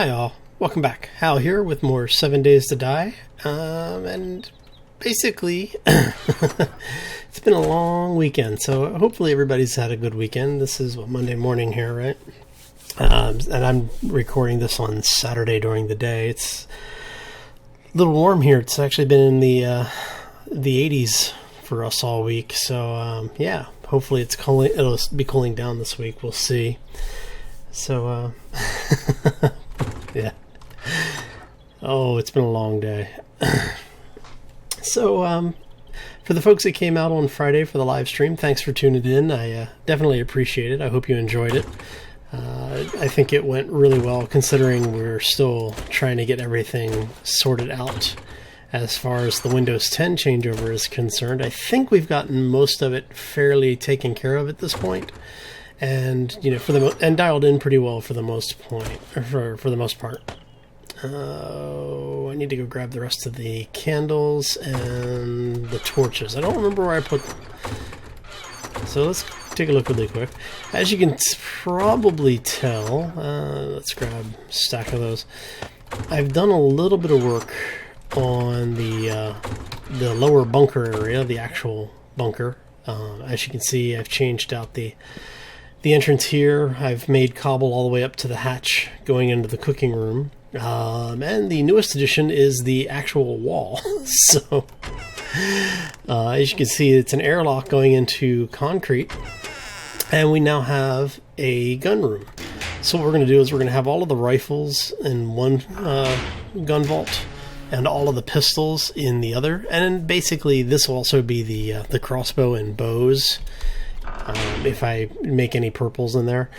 Hi all, welcome back. Hal here with more 7 Days to Die. And basically, it's been a long weekend, so hopefully everybody's had a good weekend. This is Monday morning here, right? And I'm recording this on Saturday during the day. It's a little warm here. It's actually been in the 80s for us all week. So yeah, hopefully it'll be cooling down this week. We'll see. So yeah. Oh, it's been a long day. So for the folks that came out on Friday for the live stream, thanks for tuning in. I definitely appreciate it. I hope you enjoyed it. I think it went really well, considering we're still trying to get everything sorted out as far as the Windows 10 changeover is concerned. I think we've gotten most of it fairly taken care of at this point, and and dialed in pretty well for the most point, or for the most part. I need to go grab the rest of the candles and the torches. I don't remember where I put them. So let's take a look really quick. As you can probably tell, let's grab a stack of those. I've done a little bit of work on the lower bunker area, the actual bunker. As you can see, I've changed out the entrance here. I've made cobble all the way up to the hatch going into the cooking room. And the newest addition is the actual wall. So, as you can see, it's an airlock going into concrete. And we now have a gun room. So what we're going to do is we're going to have all of the rifles in one gun vault and all of the pistols in the other. And basically this will also be the crossbow and bows, if I make any purples in there.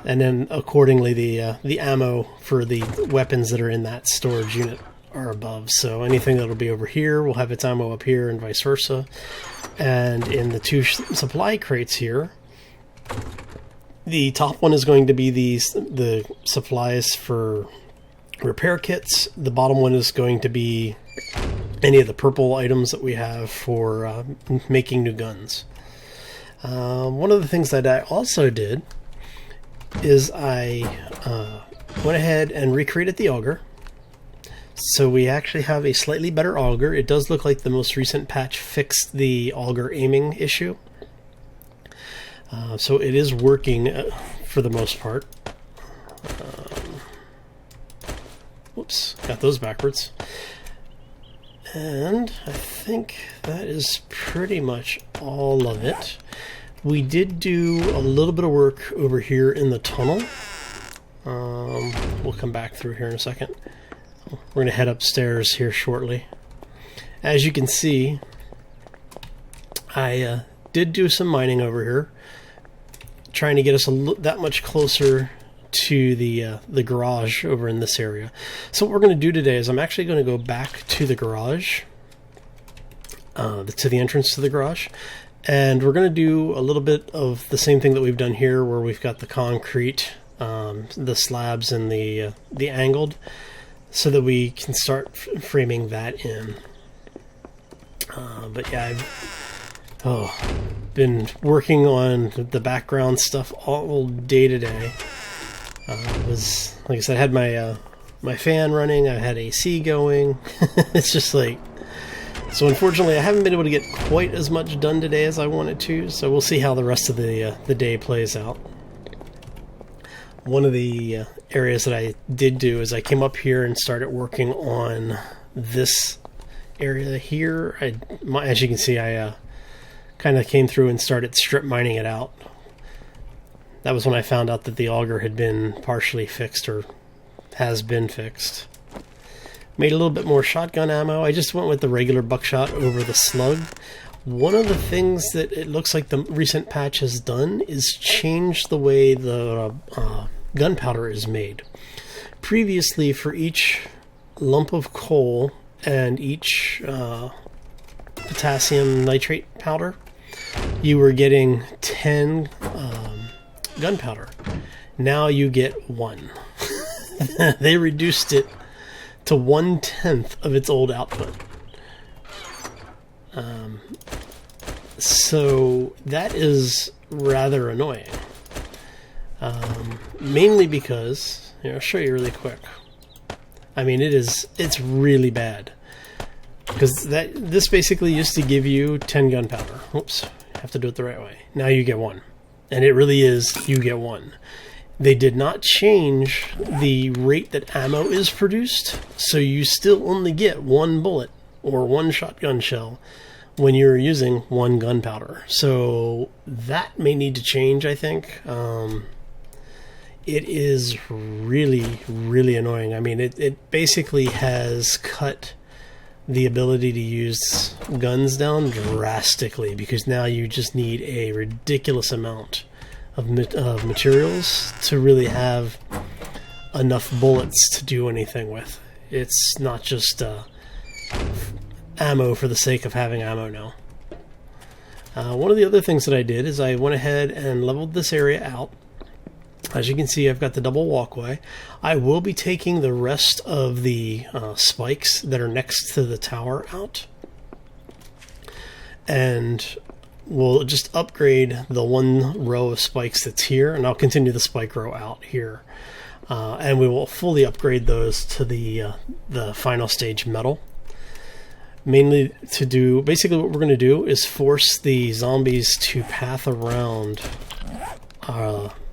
And then accordingly the ammo for the weapons that are in that storage unit are above. So anything that'll be over here will have its ammo up here and vice versa. And in the two supply crates here, the top one is going to be the supplies for repair kits. The bottom one is going to be any of the purple items that we have for making new guns. One of the things that I also did is I went ahead and recreated the auger. So we actually have a slightly better auger. It does look like the most recent patch fixed the auger aiming issue. So it is working for the most part. Whoops, got those backwards. And I think that is pretty much all of it. We did do a little bit of work over here in the tunnel. We'll come back through here in a second. We're going to head upstairs here shortly. As you can see, I did do some mining over here, trying to get us that much closer to the garage over in this area. So what we're going to do today is I'm actually going to go back to the garage, to the entrance to the garage. And we're going to do a little bit of the same thing that we've done here, where we've got the concrete, the slabs, and the angled, so that we can start framing that in. But yeah, I've been working on the background stuff all day today. Was, like I said, I had my fan running, I had AC going. It's just like... So unfortunately, I haven't been able to get quite as much done today as I wanted to, so we'll see how the rest of the day plays out. One of the areas that I did do is I came up here and started working on this area here. As you can see, I kind of came through and started strip mining it out. That was when I found out that the auger had been partially fixed, or has been fixed. Made a little bit more shotgun ammo. I just went with the regular buckshot over the slug. One of the things that it looks like the recent patch has done is change the way the gunpowder is made. Previously, for each lump of coal and each potassium nitrate powder, you were getting 10 gunpowder. Now you get 1. They reduced it to 1/10 of its old output. So that is rather annoying. Mainly because, Here, I'll show you really quick. I mean, it's really bad. Because this basically used to give you 10 gunpowder. Oops, I have to do it the right way. Now you get 1. And it really is, you get 1. They did not change the rate that ammo is produced, so you still only get 1 bullet or 1 shotgun shell when you're using 1 gunpowder. So that may need to change, I think. It is really, really annoying. I mean, it basically has cut the ability to use guns down drastically, because now you just need a ridiculous amount of materials to really have enough bullets to do anything with. It's not just ammo for the sake of having ammo now. One of the other things that I did is I went ahead and leveled this area out. As you can see, I've got the double walkway. I will be taking the rest of the spikes that are next to the tower out. And we'll just upgrade the 1 row of spikes that's here, and I'll continue the spike row out here. And we will fully upgrade those to the final stage metal. Mainly to do, basically what we're going to do is force the zombies to path around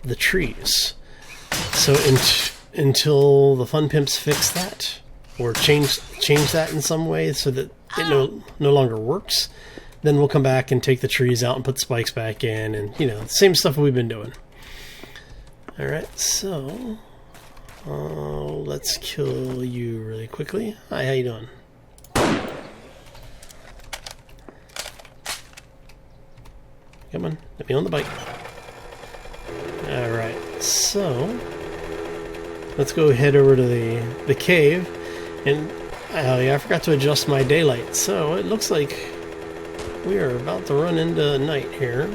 the trees. So until the fun pimps fix that, or change that in some way so that it no longer works, then we'll come back and take the trees out and put spikes back in, and you know, the same stuff we've been doing. Alright, so let's kill you really quickly. Hi, how you doing? Come on, let me on the bike. Alright, so let's go head over to the cave, and yeah, I forgot to adjust my daylight, so it looks like we are about to run into night here.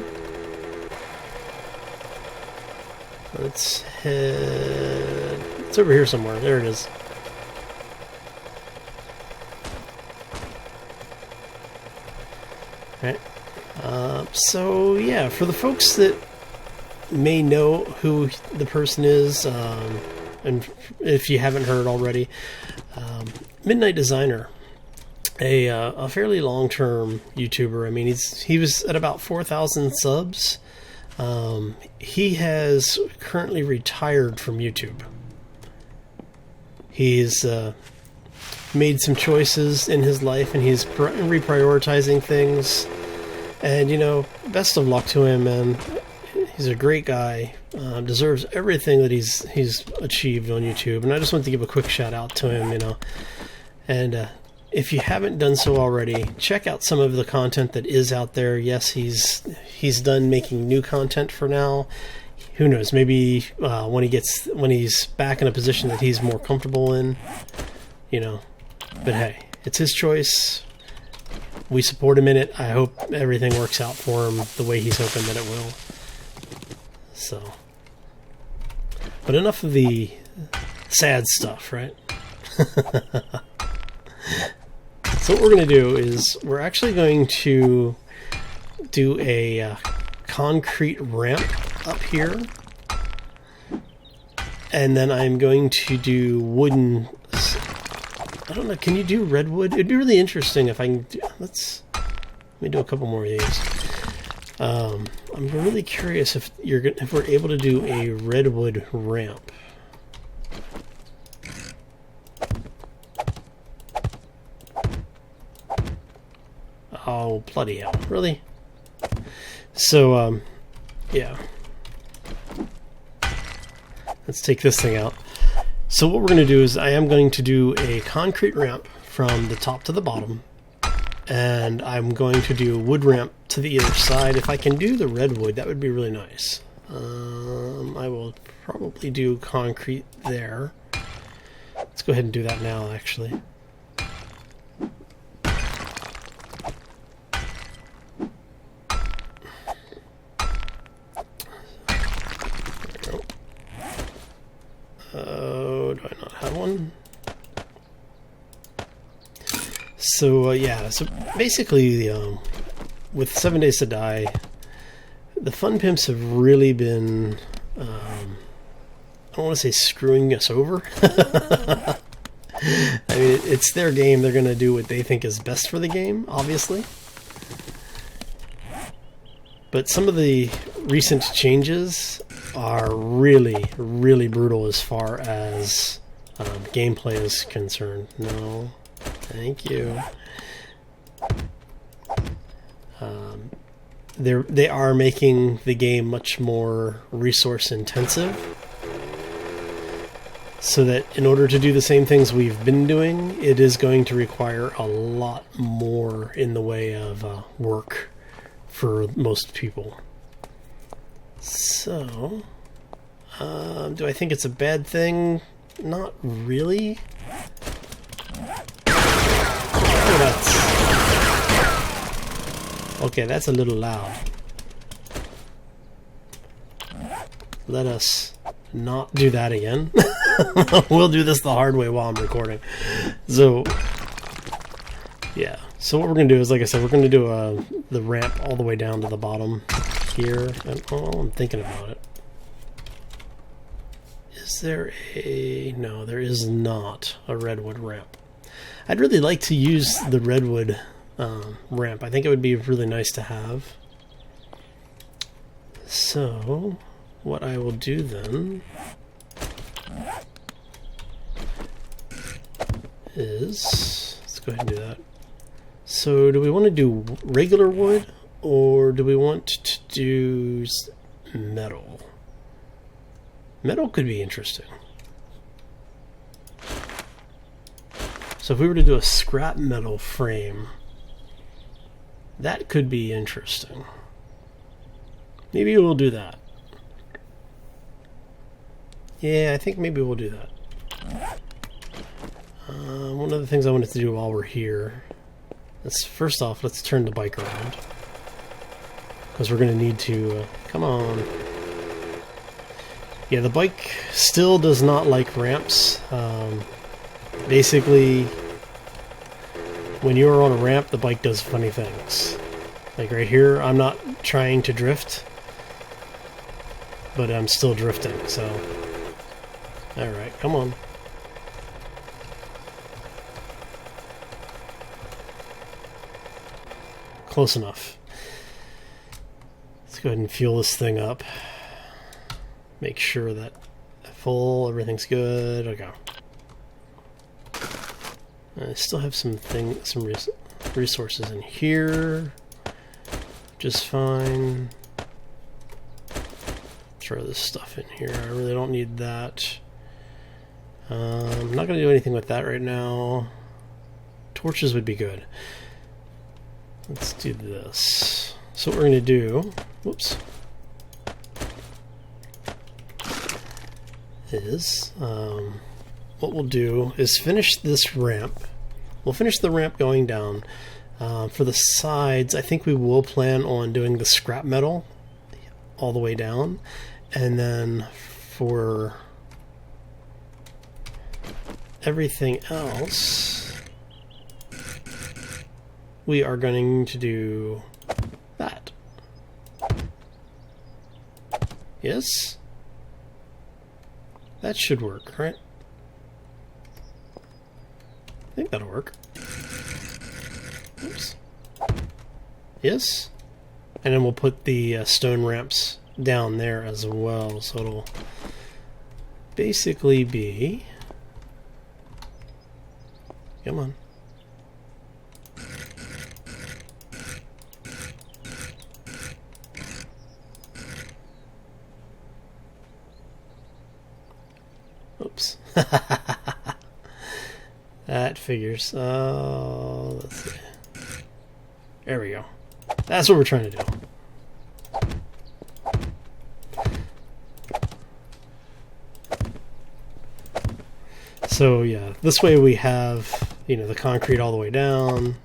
Let's head... It's over here somewhere. There it is. Alright. So, yeah, for the folks that may know who the person is, and if you haven't heard already, Midnight Designer, a fairly long-term YouTuber. I mean, he was at about 4,000 subs. He has currently retired from YouTube. He's made some choices in his life, and he's reprioritizing things. And, you know, best of luck to him, man. He's a great guy. Deserves everything that he's achieved on YouTube. And I just want to give a quick shout out to him, you know. And if you haven't done so already, check out some of the content that is out there. Yes, he's done making new content for now. Who knows? Maybe when he's back in a position that he's more comfortable in, you know. But hey, it's his choice. We support him in it. I hope everything works out for him the way he's hoping that it will. So, but enough of the sad stuff, right? So what we're going to do is we're actually going to do a concrete ramp up here, and then I'm going to do wooden. I don't know. Can you do redwood? It'd be really interesting if I can. Let me do a couple more of these. I'm really curious if we're able to do a redwood ramp. Oh, bloody hell. Really? So, yeah. Let's take this thing out. So what we're going to do is I am going to do a concrete ramp from the top to the bottom. And I'm going to do a wood ramp to the either side. If I can do the redwood, that would be really nice. I will probably do concrete there. Let's go ahead and do that now, actually. Do I not have one? So yeah, so basically with 7 Days to Die, the Fun Pimps have really been don't want to say screwing us over. I mean, it's their game. They're going to do what they think is best for the game, obviously. But some of the recent changes are really, really brutal as far as gameplay is concerned. No, thank you. They are making the game much more resource intensive, so that in order to do the same things we've been doing, it is going to require a lot more in the way of work for most people. So, do I think it's a bad thing? Not really. Oh, that's a little loud. Let us not do that again. We'll do this the hard way while I'm recording. So, yeah. So what we're going to do is, like I said, we're going to do the ramp all the way down to the bottom here. And, oh, I'm thinking about it. Is there a... No, there is not a redwood ramp. I'd really like to use the redwood ramp. I think it would be really nice to have. So, what I will do then is... Let's go ahead and do that. So, do we want to do regular wood, or do we want to do metal? Metal could be interesting. So if we were to do a scrap metal frame, that could be interesting. Maybe we'll do that. Yeah, I think maybe we'll do that. One of the things I wanted to do while we're here is, first off, let's turn the bike around, because we're going to need to... come on. Yeah, the bike still does not like ramps. Basically, when you're on a ramp, the bike does funny things. Like right here, I'm not trying to drift, but I'm still drifting, so... Alright, come on. Close enough. Let's go ahead and fuel this thing up. Make sure that full, everything's good. Okay. I still have some resources in here. Just fine. Throw this stuff in here. I really don't need that. I'm not going to do anything with that right now. Torches would be good. Let's do this. So what we're going to do... Whoops. Is... what we'll do is finish this ramp. We'll finish the ramp going down. For the sides, I think we will plan on doing the scrap metal all the way down. And then for everything else, we are going to do that. Yes? That should work, right? I think that'll work. Oops. Yes? And then we'll put the stone ramps down there as well, so it'll basically be... Come on. Oops. That figures. Let's see. There we go. That's what we're trying to do. So yeah, this way we have, you know, the concrete all the way down.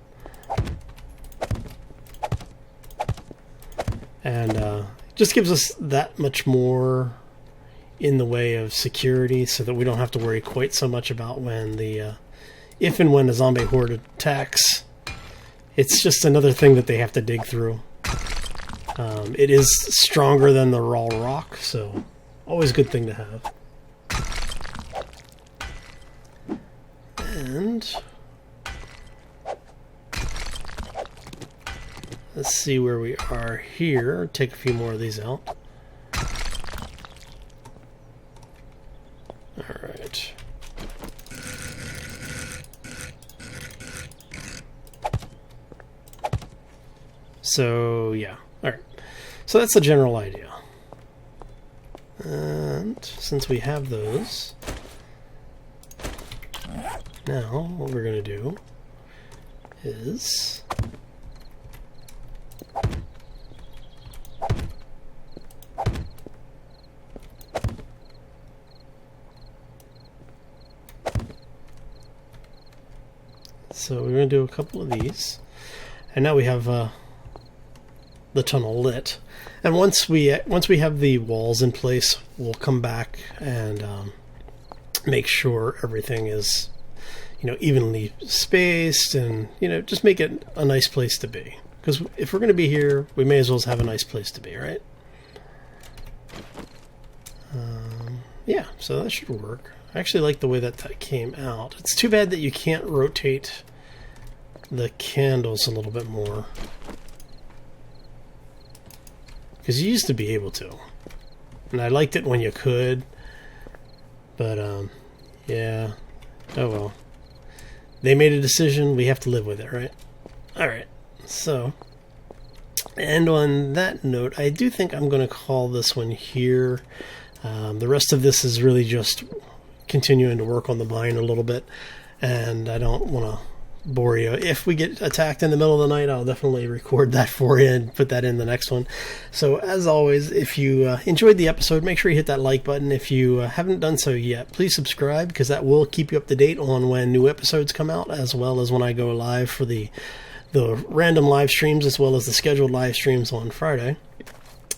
And just gives us that much more in the way of security, so that we don't have to worry quite so much about when the if and when a zombie horde attacks. It's just another thing that they have to dig through. It is stronger than the raw rock, so always a good thing to have. And let's see where we are here. Take a few more of these out. All right. So yeah, all right. So that's the general idea. And since we have those, now what we're going to do is so we're going to do a couple of these, and now we have the tunnel lit. And once we have the walls in place, we'll come back and make sure everything is, evenly spaced, and just make it a nice place to be. Because if we're going to be here, we may as well have a nice place to be, right? Yeah, so that should work. I actually like the way that came out. It's too bad that you can't rotate the candles a little bit more, because you used to be able to, and I liked it when you could, but yeah, oh well. They made a decision, we have to live with it, right? Alright, so, and on that note, I do think I'm going to call this one here. The rest of this is really just continuing to work on the vine a little bit, and I don't want to bore you. If we get attacked in the middle of the night, I'll definitely record that for you and put that in the next one. So as always, if you enjoyed the episode, make sure you hit that like button. If you haven't done so yet, please subscribe, because that will keep you up to date on when new episodes come out, as well as when I go live for the random live streams, as well as the scheduled live streams on Friday.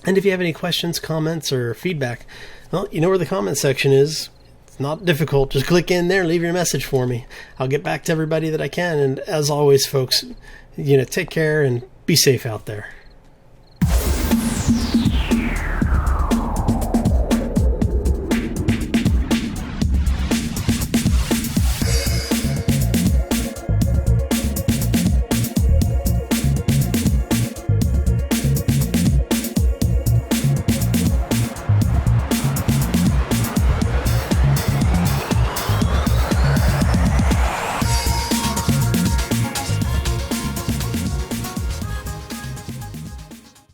And if you have any questions, comments, or feedback, well, you know where the comment section is. It's not difficult. Just click in there and leave your message for me. I'll get back to everybody that I can. And as always, folks, take care and be safe out there.